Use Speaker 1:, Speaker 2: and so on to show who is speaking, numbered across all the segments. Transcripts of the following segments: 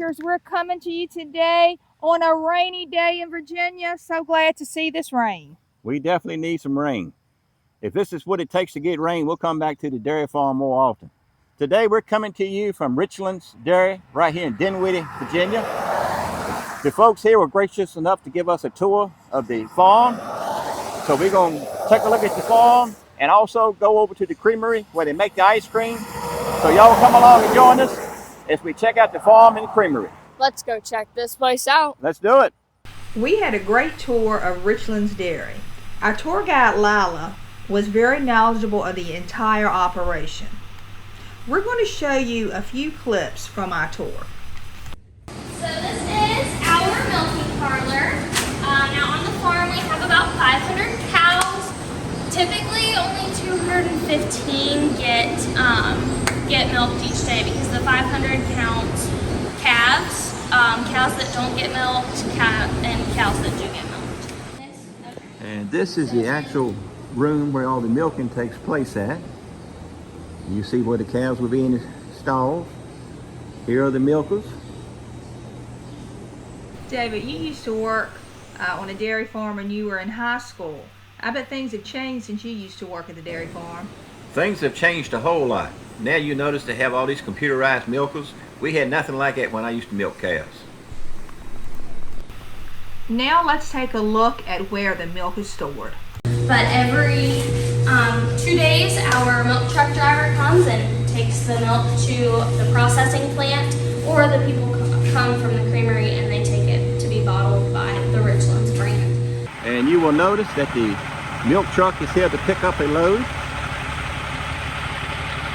Speaker 1: Seekers. We're coming to you today on a rainy day in Virginia. So glad to see this rain.
Speaker 2: We definitely need some rain. If this is what it takes to get rain, we'll come back to the dairy farm more often. Today we're coming to you from Richlands Dairy right here in Dinwiddie, Virginia. The folks here were gracious enough to give us a tour of the farm. So we're going to take a look at the farm and also go over to the creamery where they make the ice cream. So y'all come along and join us as we check out the farm and the creamery.
Speaker 3: Let's go check this place out.
Speaker 2: Let's do it.
Speaker 1: We had a great tour of Richlands Dairy. Our tour guide Lila was very knowledgeable of the entire operation. We're going to show you a few clips from our tour.
Speaker 3: So this is our milking parlor. Now on the farm we have about 500 cows. Typically only 215 get milked each day because the 500 count calves, cows that don't get milked, and cows that do get milked.
Speaker 2: And this is the actual room where all the milking takes place at. You see where the calves will be in the stalls. Here are the milkers.
Speaker 1: David, you used to work on a dairy farm when you were in high school. I bet things have changed since you used to work at the dairy farm.
Speaker 2: Things have changed a whole lot. Now you notice they have all these computerized milkers. We had nothing like that when I used to milk calves.
Speaker 1: Now let's take a look at where the milk is stored.
Speaker 3: But every 2 days our milk truck driver comes and takes the milk to the processing plant, or the people come from the creamery and they take it to be bottled by the Richlands brand.
Speaker 2: And you will notice that the milk truck is here to pick up a load.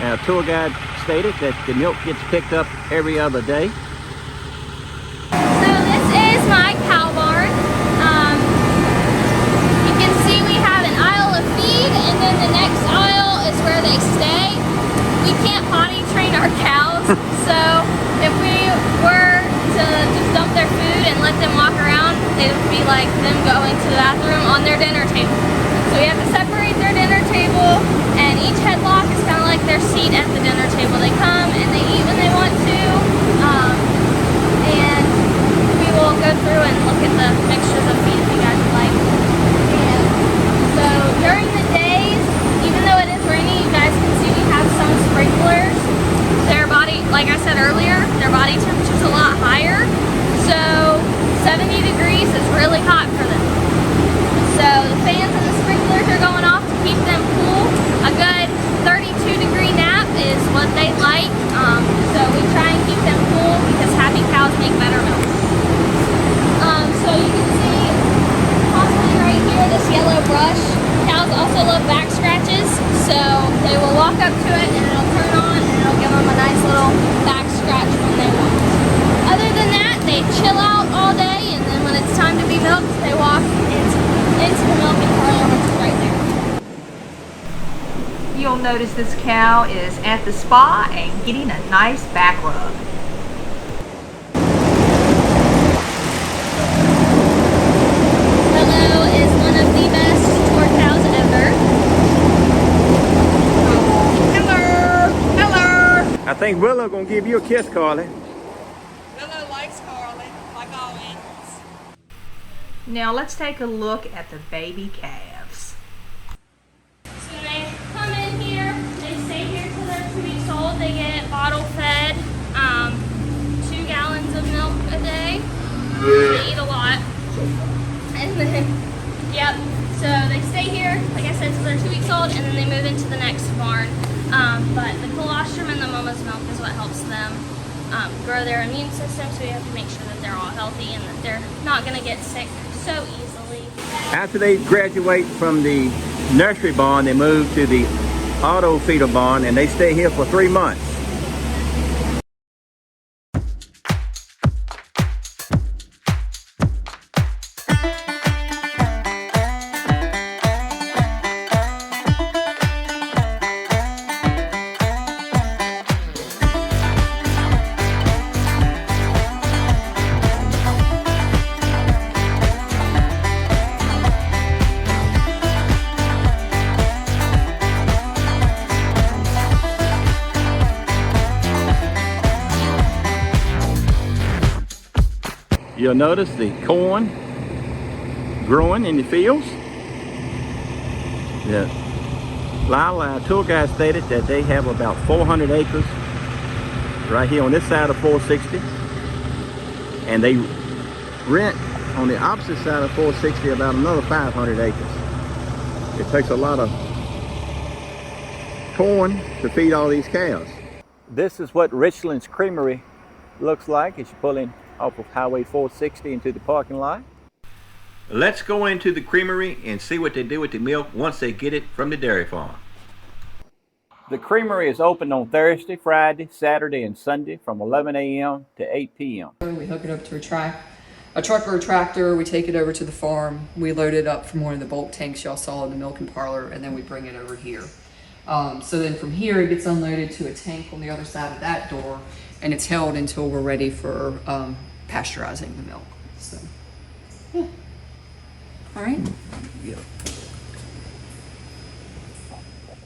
Speaker 2: Our tour guide stated that the milk gets picked up every other day.
Speaker 3: So this is my cow barn. You can see we have an aisle of feed, and then the next aisle is where they stay. We can't potty train our cows, so if we were to just dump their food and let them walk around, it would be like them going to the bathroom on their dinner table. So we have to separate their dinner table, and each headlock is kind of like their seat at the dinner table. They come and they eat when they want to, and we will go through and look at the mixtures of feed if you guys would like. And so during the days, even though it is rainy, you guys can see we have some sprinklers. Their body, like I said earlier, their body temperature is a lot higher, so 70 degrees is really hot for them. So the fans and the sprinklers are going off to keep them cool. A good 32-degree nap is what they like, so we try and keep them cool because happy cows make better milk. So you can see possibly right here this yellow brush. Cows also love back scratches, so they will walk up to it and it'll turn on and it'll give them a nice little back scratch when they want. Other than that, they chill out all day, and then when it's time to be milked, they walk into the milking parlor, which is right there.
Speaker 1: You'll notice this cow is at the spa and getting a nice back rub.
Speaker 3: Willow is one of the best tour cows ever.
Speaker 1: Hello! Hello!
Speaker 2: I think Willow gonna give you a kiss, Carly.
Speaker 4: Willow likes Carly, like all animals.
Speaker 1: Now let's take a look at the baby calves.
Speaker 3: So they come in here, they stay here till they're 2 weeks old. They get bottle fed 2 gallons of milk a day. They eat a lot. And then, yep, so they stay here, like I said, till they're 2 weeks old, and then they move into the next barn. But the colostrum and the mama's milk is what helps them grow their immune system, so we have to make sure that they're all healthy and that they're not going to get sick so easily.
Speaker 2: After they graduate from the nursery barn, they move to the auto feeder barn and they stay here for 3 months. You'll notice the corn growing in the fields. Lila, our tour guide, stated that they have about 400 acres right here on this side of 460, and they rent on the opposite side of 460 about another 500 acres. It takes a lot of corn to feed all these cows. This is what Richlands Creamery looks like as you pull in off of Highway 460 into the parking lot. Let's go into the creamery and see what they do with the milk once they get it from the dairy farm. The creamery is open on Thursday, Friday, Saturday, and Sunday from 11 a.m. to 8 p.m.
Speaker 5: We hook it up to a truck or a tractor. We take it over to the farm. We load it up from one of the bulk tanks y'all saw in the milking parlor, and then we bring it over here. So then from here, it gets unloaded to a tank on the other side of that door, and it's held until we're ready for pasteurizing the milk. So, yeah. All right.
Speaker 2: Yeah.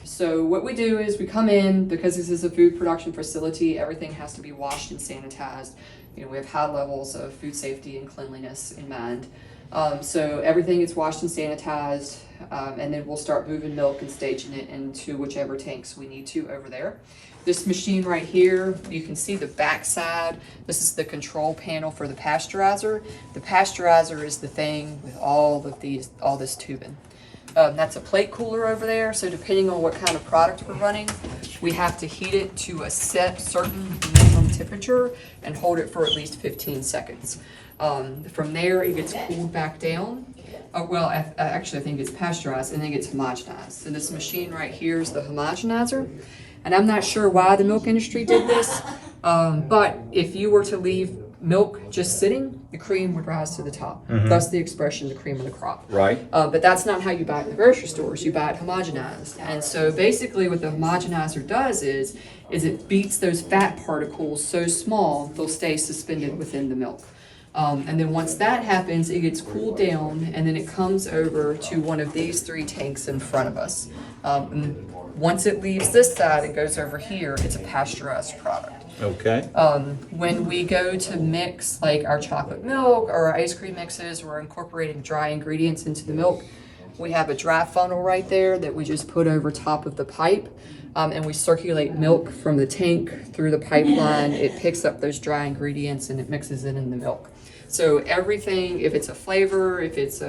Speaker 5: So what we do is we come in, because this is a food production facility, everything has to be washed and sanitized. You know, we have high levels of food safety and cleanliness in mind. So everything gets washed and sanitized, and then we'll start moving milk and staging it into whichever tanks we need to over there. This machine right here, you can see the back side. This is the control panel for the pasteurizer. The pasteurizer is the thing with all this tubing. That's a plate cooler over there. So depending on what kind of product we're running, we have to heat it to a certain minimum temperature and hold it for at least 15 seconds. From there, it gets cooled back down. Actually, I think it's pasteurized and then it gets homogenized. So this machine right here is the homogenizer. And I'm not sure why the milk industry did this, but if you were to leave milk just sitting, the cream would rise to the top. Mm-hmm. Thus the expression, the cream of the crop. Right. But that's not how you buy it in the grocery stores. You buy it homogenized. And so basically what the homogenizer does is it beats those fat particles so small, they'll stay suspended within the milk. And then once that happens, it gets cooled down, and then it comes over to one of these 3 tanks in front of us. And once it leaves this side and goes over here, it's a pasteurized product.
Speaker 2: Okay.
Speaker 5: When we go to mix like our chocolate milk or our ice cream mixes, we're incorporating dry ingredients into the milk. We have a dry funnel right there that we just put over top of the pipe, and we circulate milk from the tank through the pipeline. It picks up those dry ingredients and it mixes it in the milk. So everything, if it's a flavor, if it's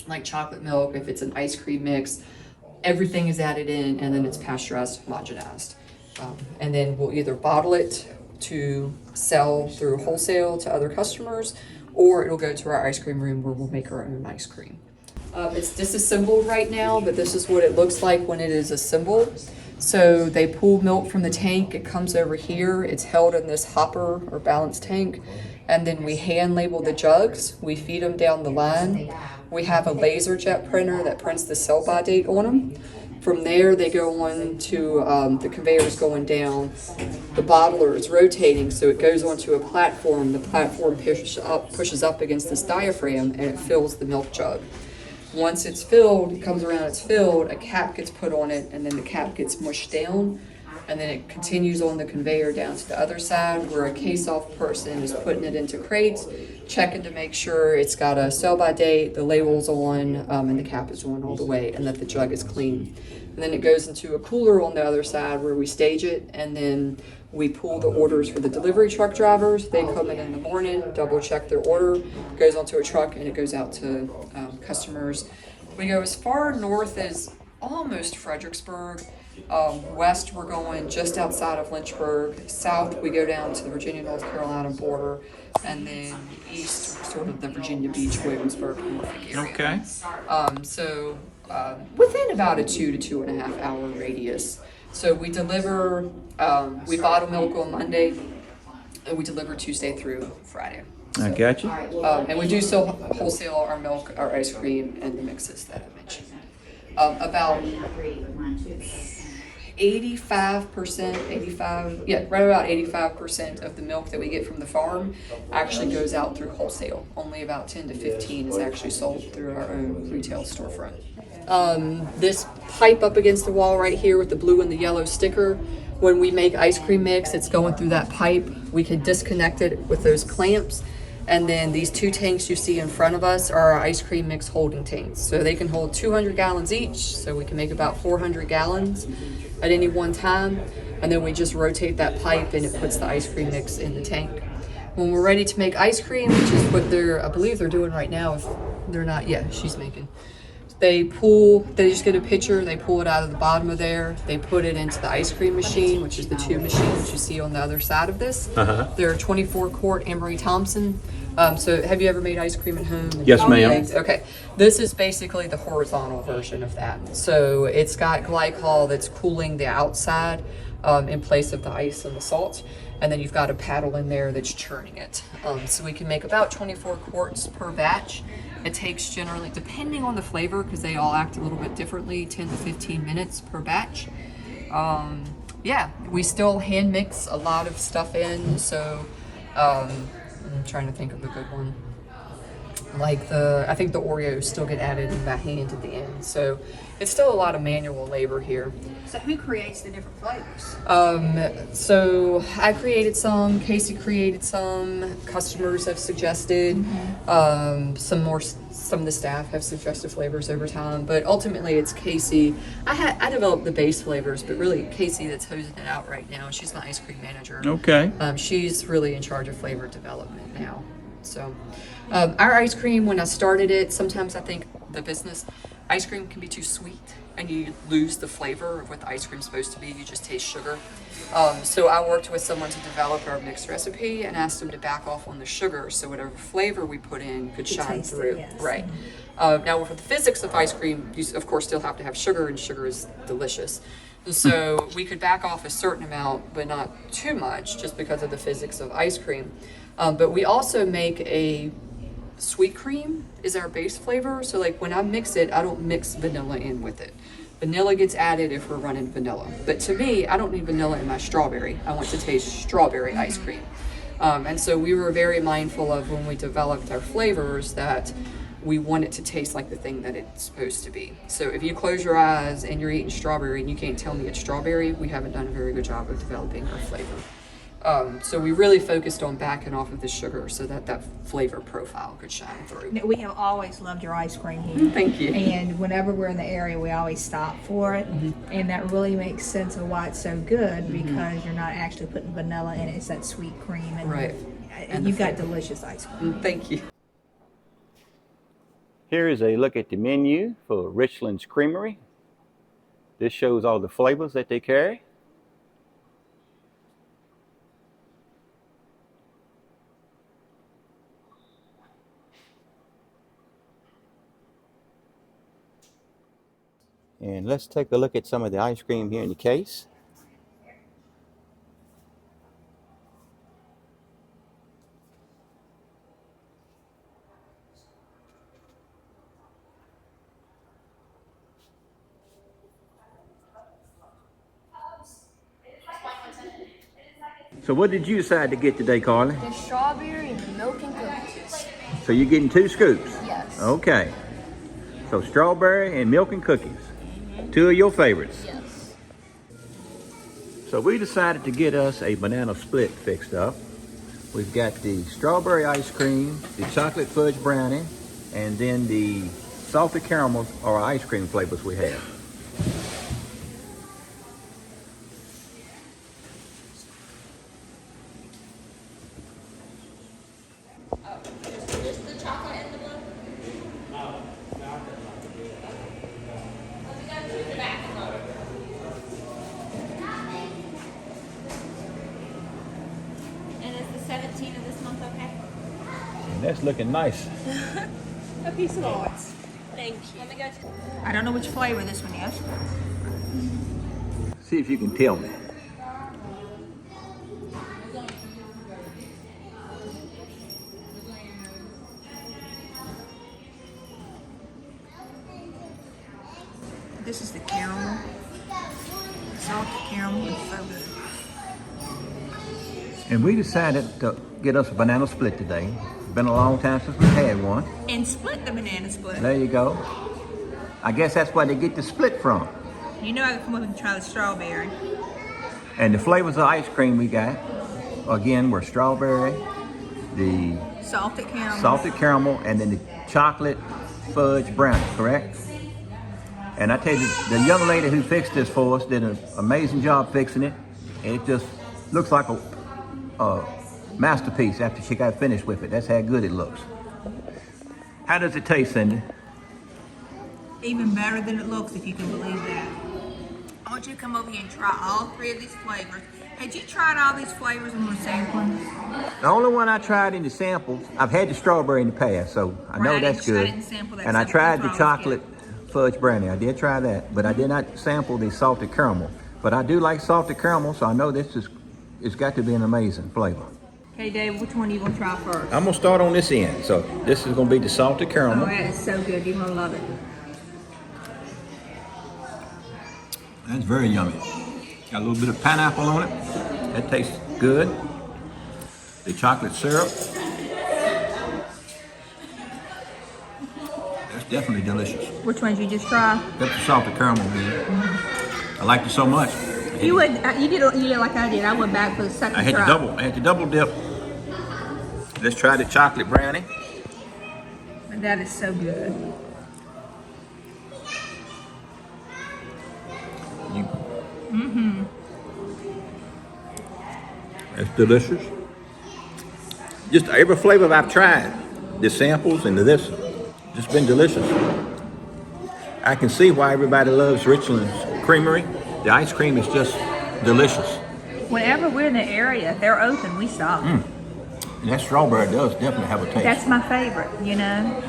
Speaker 5: like chocolate milk, if it's an ice cream mix, everything is added in, and then it's pasteurized, homogenized. And then we'll either bottle it to sell through wholesale to other customers, or it'll go to our ice cream room where we'll make our own ice cream. It's disassembled right now, but this is what it looks like when it is assembled. So they pull milk from the tank, it comes over here, it's held in this hopper or balance tank, and then we hand label the jugs, we feed them down the line. We have a laser jet printer that prints the sell-by date on them. From there, they go on to the conveyors going down. The bottler is rotating, so it goes onto a platform. The platform pushes up against this diaphragm, and it fills the milk jug. Once it's filled, it comes around, it's filled, a cap gets put on it, and then the cap gets mushed down, and then it continues on the conveyor down to the other side where a case-off person is putting it into crates, checking to make sure it's got a sell-by date, the label's on, and the cap is on all the way, and that the jug is clean. And then it goes into a cooler on the other side where we stage it, and then we pull the orders for the delivery truck drivers. They come in the morning, double check their order, goes onto a truck, and it goes out to customers. We go as far north as almost Fredericksburg. West, we're going just outside of Lynchburg. South, we go down to the Virginia-North Carolina border, and then east, sort of the Virginia Beach, Williamsburg, Norfolk area.
Speaker 2: Okay.
Speaker 5: So within about a 2 to 2.5 hour radius. So we deliver, we bottle milk on Monday, and we deliver Tuesday through Friday.
Speaker 2: I got you.
Speaker 5: And we do still wholesale our milk, our ice cream, and the mixes that I mentioned. About 85% of the milk that we get from the farm actually goes out through wholesale. Only about 10 to 15 is actually sold through our own retail storefront. This pipe up against the wall right here with the blue and the yellow sticker, when we make ice cream mix, it's going through that pipe. We can disconnect it with those clamps, And then these 2 tanks you see in front of us are our ice cream mix holding tanks. So they can hold 200 gallons each, so we can make about 400 gallons at any one time. And then we just rotate that pipe and it puts the ice cream mix in the tank. When we're ready to make ice cream, which is what I believe they're doing right now, if they're not, yeah, she's making. They just get a pitcher, they pull it out of the bottom of there, they put it into the ice cream machine, which is the 2 machines you see on the other side of this. They're 24-quart Emery Thompson. So have you ever made ice cream at home?
Speaker 2: Yes, ma'am.
Speaker 5: Okay. This is basically the horizontal version of that. So it's got glycol that's cooling the outside in place of the ice and the salt. And then you've got a paddle in there that's churning it. So we can make about 24 quarts per batch. It takes generally, depending on the flavor, because they all act a little bit differently, 10 to 15 minutes per batch. Yeah, we still hand mix a lot of stuff in. So I'm trying to think of a good one. Like I think the Oreos still get added in by hand at the end. So it's still a lot of manual labor here.
Speaker 1: So who creates the different flavors?
Speaker 5: So I created some, Casey created some, customers have suggested, some of the staff have suggested flavors over time, but ultimately it's Casey. I developed the base flavors, but really Casey that's hosing it out right now. She's my ice cream manager.
Speaker 2: Okay.
Speaker 5: She's really in charge of flavor development now. So our ice cream, when I started it, sometimes I think the business, ice cream can be too sweet and you lose the flavor of what the ice cream's supposed to be. You just taste sugar. So I worked with someone to develop our mixed recipe and asked them to back off on the sugar so whatever flavor we put in could shine through.
Speaker 1: Yes.
Speaker 5: Right. Now for the physics of ice cream, you of course still have to have sugar, and sugar is delicious. So we could back off a certain amount, but not too much, just because of the physics of ice cream. But we also make a sweet cream is our base flavor. So like when I mix it, I don't mix vanilla in with it. Vanilla gets added if we're running vanilla. But to me, I don't need vanilla in my strawberry. I want to taste strawberry ice cream. And so we were very mindful of when we developed our flavors that we want it to taste like the thing that it's supposed to be. So if you close your eyes and you're eating strawberry and you can't tell me it's strawberry, we haven't done a very good job of developing our flavor. So we really focused on backing off of the sugar so that that flavor profile could shine through.
Speaker 1: We have always loved your ice cream here.
Speaker 5: Thank you.
Speaker 1: And whenever we're in the area, we always stop for it. And that really makes sense of why it's so good, because you're not actually putting vanilla in it. It's that sweet cream. And,
Speaker 5: Right.
Speaker 1: And you've got delicious ice cream.
Speaker 5: Thank you.
Speaker 2: Here is a look at the menu for Richlands Creamery. This shows all the flavors that they carry. And let's take a look at some of the ice cream here in the case. So what did you decide to get today, Carly?
Speaker 3: The strawberry and the milk and cookies.
Speaker 2: So you're getting 2 scoops?
Speaker 3: Yes.
Speaker 2: Okay. So strawberry and milk and cookies. 2 of your favorites.
Speaker 3: Yes.
Speaker 2: So we decided to get us a banana split fixed up. We've got the strawberry ice cream, the chocolate fudge brownie, and then the salted caramels are our ice cream flavors we have.
Speaker 3: Just the chocolate and the blue? We got 2 in the back. And is the 17th of this month okay?
Speaker 2: And that's looking nice.
Speaker 1: A piece of ice.
Speaker 3: Thank you. Let me go to...
Speaker 1: I don't know which flavor this one is.
Speaker 2: See if you can tell me.
Speaker 1: This is the caramel. Salted caramel is so good.
Speaker 2: And we decided to get us a banana split today. It's been a long time since we've had one.
Speaker 1: And split the banana split.
Speaker 2: There you go. I guess that's where they get the split from.
Speaker 1: You know I can come up and try the strawberry.
Speaker 2: And the flavors of ice cream we got, again, were strawberry, the
Speaker 1: salted caramel,
Speaker 2: and then the chocolate fudge brownie, correct? And I tell you, the young lady who fixed this for us did an amazing job fixing it. And it just looks like a masterpiece after she got finished with it. That's how good it looks. How does it taste, Cindy?
Speaker 1: even better than it looks, if you can believe that. I want you to come over here and try all 3 of these flavors. Had you tried all these flavors when we were sampling?
Speaker 2: The only one I tried in the samples, I've had the strawberry in the past, so I know that's good.
Speaker 1: I didn't sample that.
Speaker 2: And I tried the chocolate fudge brownie. I did try that, but I did not sample the salted caramel. But I do like salted caramel, so I know it's got to be an amazing flavor.
Speaker 1: Okay, Dave, which one are you going to try first?
Speaker 2: I'm going to start on this end. So this is going to be the salted caramel.
Speaker 1: Oh, that is so good. You're going to love it.
Speaker 2: That's very yummy. Got a little bit of pineapple on it. That tastes good. The chocolate syrup. That's definitely delicious.
Speaker 1: Which ones you just tried?
Speaker 2: Got the salted caramel here. I liked it so much.
Speaker 1: You did like I did. I went back for the second try.
Speaker 2: I had to double dip. Let's try the chocolate brownie.
Speaker 1: That is so good.
Speaker 2: That's delicious. Just every flavor I've tried, the samples and this, just been delicious. I can see why everybody loves Richlands Creamery. The ice cream is just delicious.
Speaker 1: Whenever we're in the area, if they're open, we stop.
Speaker 2: And that strawberry does definitely have a taste.
Speaker 1: That's my favorite, you know.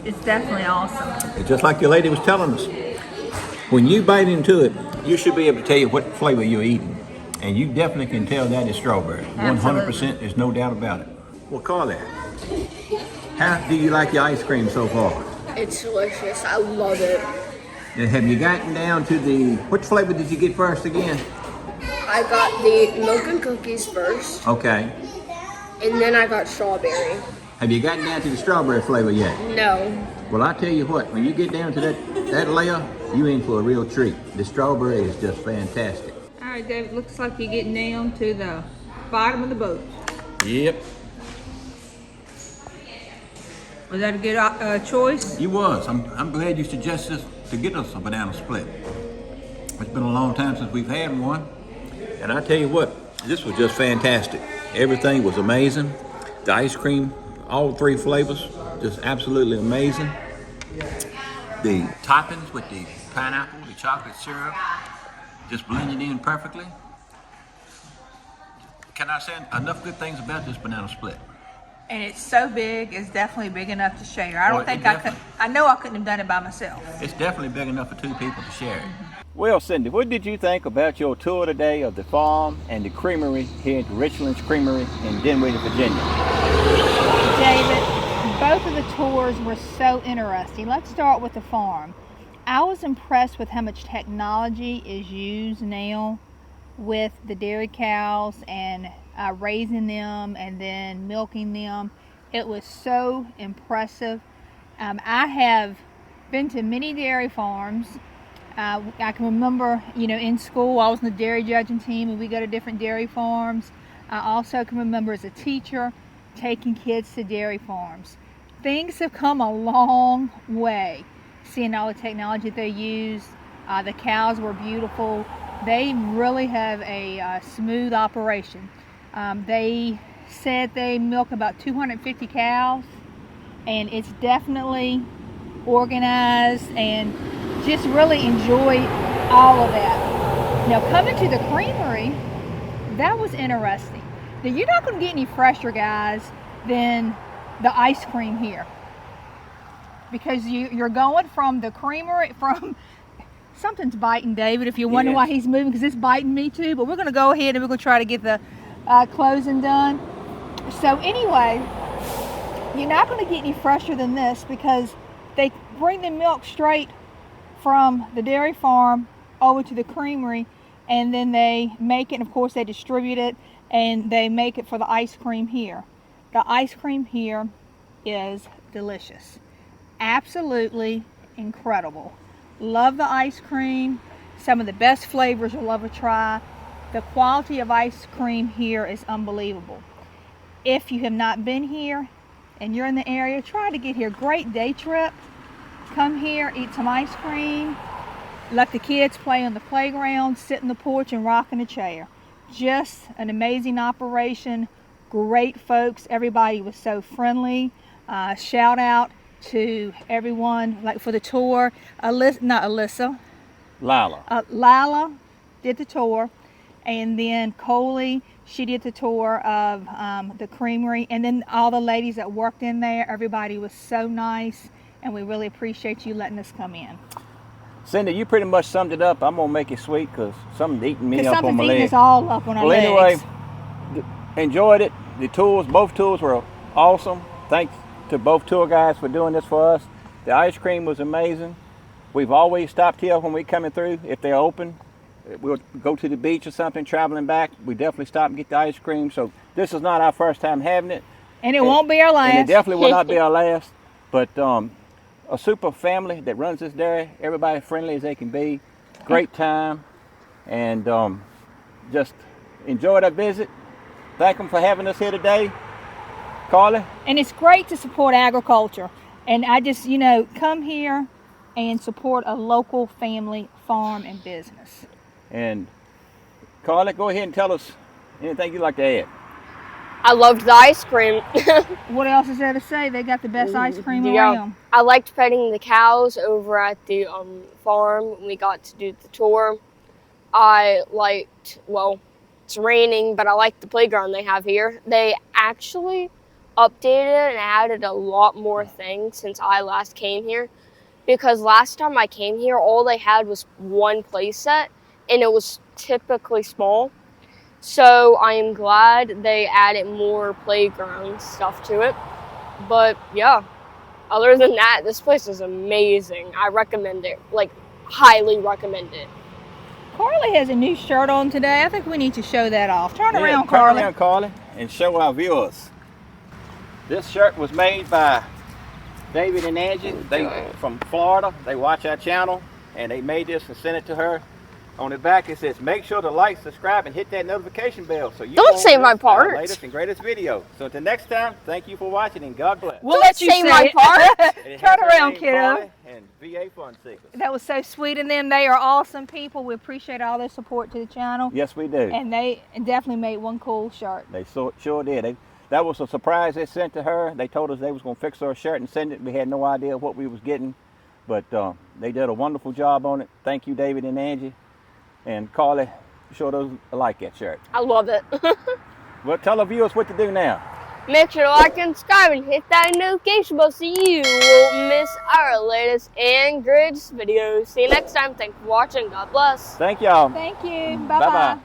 Speaker 1: It's definitely awesome.
Speaker 2: It's just like your lady was telling us. When you bite into it, you should be able to tell you what flavor you're eating. And you definitely can tell that is strawberry.
Speaker 1: Absolutely.
Speaker 2: 100%, there's no doubt about it. Well, Carly, how do you like your ice cream so far?
Speaker 3: It's delicious. I love it.
Speaker 2: And have you gotten down to which flavor did you get first again?
Speaker 3: I got the milk and cookies first,
Speaker 2: Okay.
Speaker 3: and then I got strawberry.
Speaker 2: Have you gotten down to the strawberry flavor yet?
Speaker 3: No.
Speaker 2: Well, I tell you what, when you get down to that layer, you in for a real treat. The strawberry is just fantastic.
Speaker 1: All right, David, looks like you're getting down to the bottom of the boat.
Speaker 2: Yep.
Speaker 1: Was that a good choice?
Speaker 2: You was. I'm glad you suggested to get us a banana split. It's been a long time since we've had one. And I tell you what, this was just fantastic. Everything was amazing. The ice cream, all 3 flavors, just absolutely amazing. The toppings with the pineapple, the chocolate syrup, just blended in perfectly. Can I say enough good things about this banana split?
Speaker 1: And it's so big, it's definitely big enough to share. I know I couldn't have done it by myself.
Speaker 2: It's definitely big enough for 2 people to share it. Well, Cindy, what did you think about your tour today of the farm and the creamery here at Richlands Creamery in Dinwiddie, Virginia?
Speaker 6: David, both of the tours were so interesting. Let's start with the farm. I was impressed with how much technology is used now with the dairy cows and raising them and then milking them. It was so impressive. I have been to many dairy farms. I can remember, in school I was in the dairy judging team and we go to different dairy farms. I also can remember as a teacher taking kids to dairy farms. Things have come a long way, seeing all the technology they use. The cows were beautiful. They really have a smooth operation. They said they milk about 250 cows, and it's definitely organized, and just really enjoy all of that. Now, coming to the creamery, that was interesting. Now, you're not going to get any fresher, guys, than the ice cream here, because you're going from the creamery, something's biting David, if you're wondering why he's moving, because it's biting me too. But we're going to go ahead and we're going to try to get the closing done. So anyway, you're not going to get any fresher than this, because they bring the milk straight from the dairy farm over to the creamery, and then they make it, and of course they distribute it, and they make it for the ice cream here. The ice cream here is delicious. Absolutely incredible. Love the ice cream. Some of the best flavors you'll ever try. The quality of ice cream here is unbelievable. If you have not been here and you're in the area, try to get here. Great day trip. Come here, eat some ice cream, let the kids play on the playground, sit in the porch and rock in a chair. Just an amazing operation. Great folks. Everybody was so friendly. Shout out to everyone like for the tour. Lila did the tour, and then Coley, she did the tour of the creamery, and then all the ladies that worked in there. Everybody was so nice, and we really appreciate you letting us come in.
Speaker 2: Cindy, you pretty much summed it up. I'm gonna make it sweet because something's eating me up on my leg.
Speaker 6: Something's eating us all up on our legs.
Speaker 2: Anyway, enjoyed it. The tours, both tours were awesome. Thanks to both tour guides for doing this for us. The ice cream was amazing. We've always stopped here when we're coming through. If they're open, we'll go to the beach or something, traveling back. We definitely stop and get the ice cream. So this is not our first time having it.
Speaker 6: And it won't be our last.
Speaker 2: And it definitely will not be our last. But a super family that runs this dairy. Everybody friendly as they can be. Great time. And just enjoyed our visit. Thank them for having us here today. Carly?
Speaker 6: And it's great to support agriculture. And I just, come here and support a local family farm and business.
Speaker 2: And Carly, go ahead and tell us anything you'd like to add.
Speaker 7: I loved the ice cream.
Speaker 6: What else is there to say? They got the best ice cream around.
Speaker 7: I liked petting the cows over at the farm when we got to do the tour. I liked, it's raining, but I like the playground they have here. They actually updated and added a lot more things since I last came here. Because last time I came here, all they had was one play set, and it was typically small. So I am glad they added more playground stuff to it. But yeah, other than that, this place is amazing. I recommend it, highly recommend it.
Speaker 6: Carly has a new shirt on today. I think we need to show that off. Turn around, Carly.
Speaker 2: Turn around, Carly, and show our viewers. This shirt was made by David and Angie. They from Florida. They watch our channel, and they made this and sent it to her. On the back it says, make sure to like, subscribe, and hit that notification bell so you
Speaker 7: don't say my
Speaker 2: miss
Speaker 7: part.
Speaker 2: Our latest and greatest video. So until next time, thank you for watching, and God bless.
Speaker 6: We'll let you
Speaker 7: say my part.
Speaker 6: Turn around, kiddo.
Speaker 2: And VA Vafunseekers.
Speaker 6: That was so sweet in them. They are awesome people. We appreciate all their support to the channel.
Speaker 2: Yes, we do.
Speaker 6: And they definitely made one cool shirt.
Speaker 2: They sure did. That was a surprise they sent to her. They told us they was going to fix her shirt and send it. We had no idea what we was getting, but they did a wonderful job on it. Thank you, David and Angie. And Carly, sure does like that shirt.
Speaker 7: I love it.
Speaker 2: Well, tell the viewers what to do now.
Speaker 7: Make sure to like and subscribe and hit that notification bell so you won't miss our latest and greatest videos. See you next time. Thanks for watching. God bless.
Speaker 2: Thank y'all.
Speaker 6: Thank you.
Speaker 2: Bye-bye.